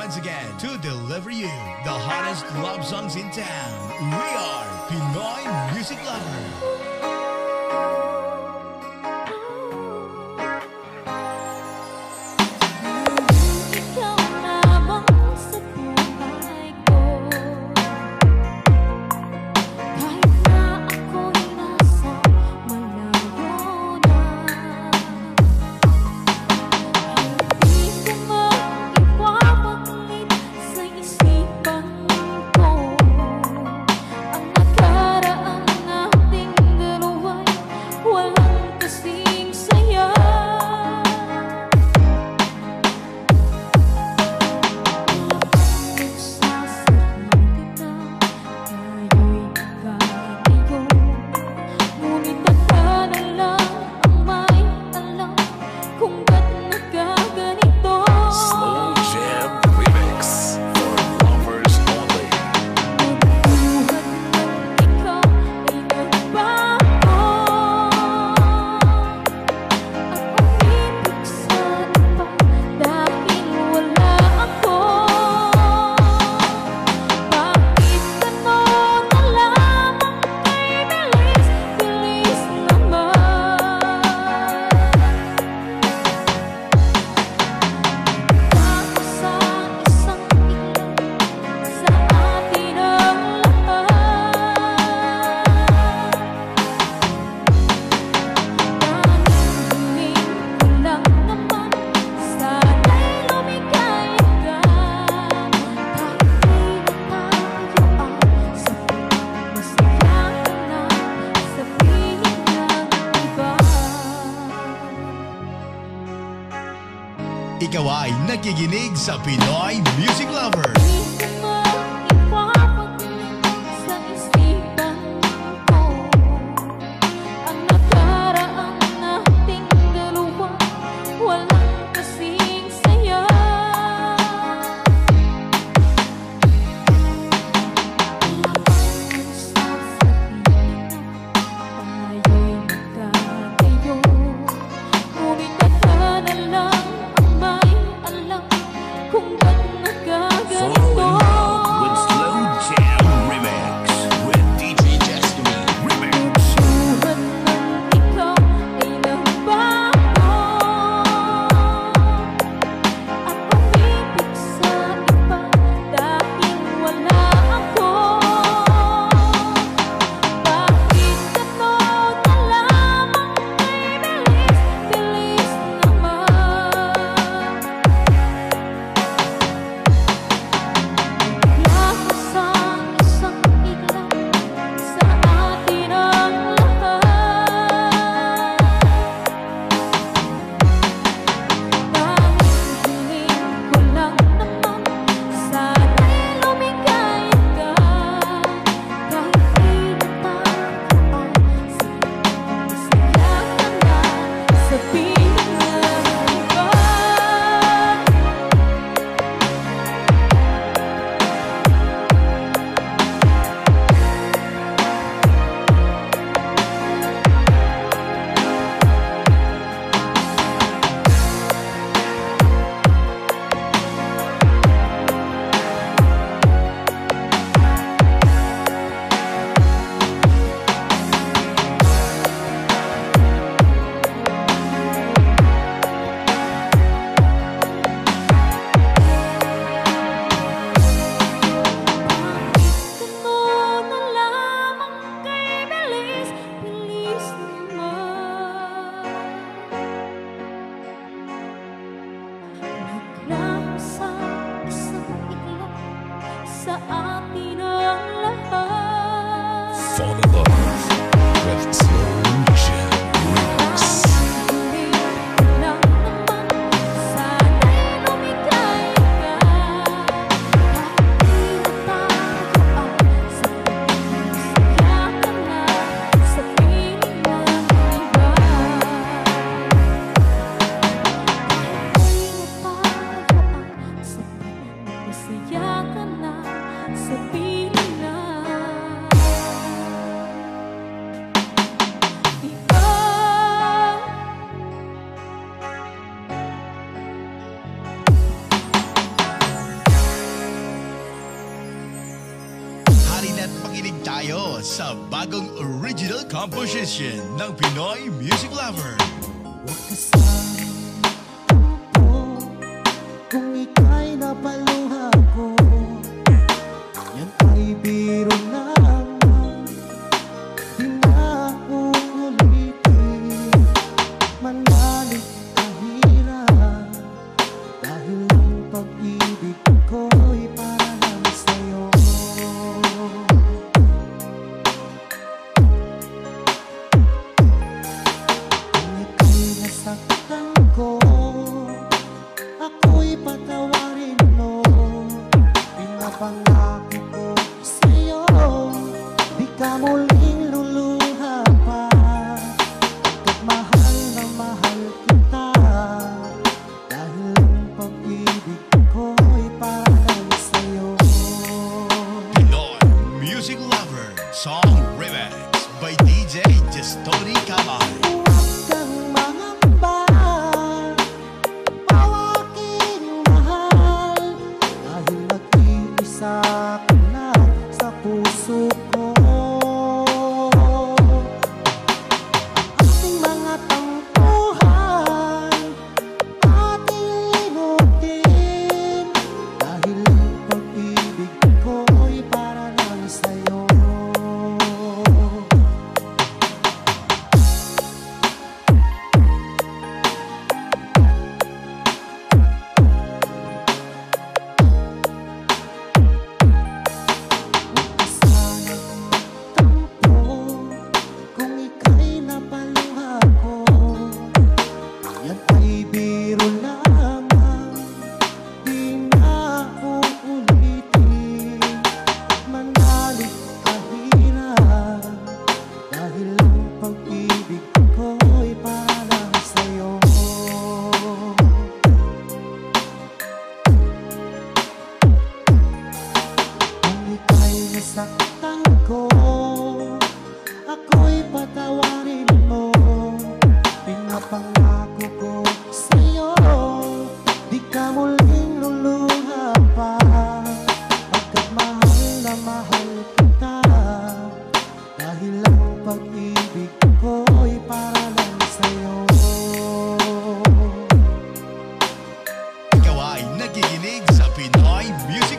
once again to deliver you the hottest love songs in town. We are Pinoy Music Lover. Ikaw ay nakikinig sa Pinoy Music Lover. Fall in love. at makinig tayo sa bagong original composition ng Pinoy Music Lover. Huwag ka sanang tampo kung ika'y napaluha ko. Yan ay biro lamang, di na uulitin. Manalig kahirap dahil ang pag-ibig ko'y para lang sa'yo. Nasaktan ko, ako'y patawarin mo. Pinapangako ko sa'yo, di ka muling luluha pa. At mahal na mahal kita, dahil ang pag-ibig ko'y para lang sa'yo. Pinoy Music Lover Song Remix by DJ Justoni Kamay. Sa puso ko, ating mga tampuhan, ating limutin, dahil ang pag-ibig ko'y para lang sa'yo. Yan ay biro lamang, di na uulitin. Manalig kahirap dahil ang pag-ibig ko'y para lang sa'yo. Kung ika'y nasaktan ko, ako'y patawarin mo. Pinapangako ko sa'yo, di ka muling luluha pa. Pagkat mahal na mahal kita, dahil ang pag-ibig ko'y para lang sa'yo. Ikaw ay nakikinig sa Pinoy Music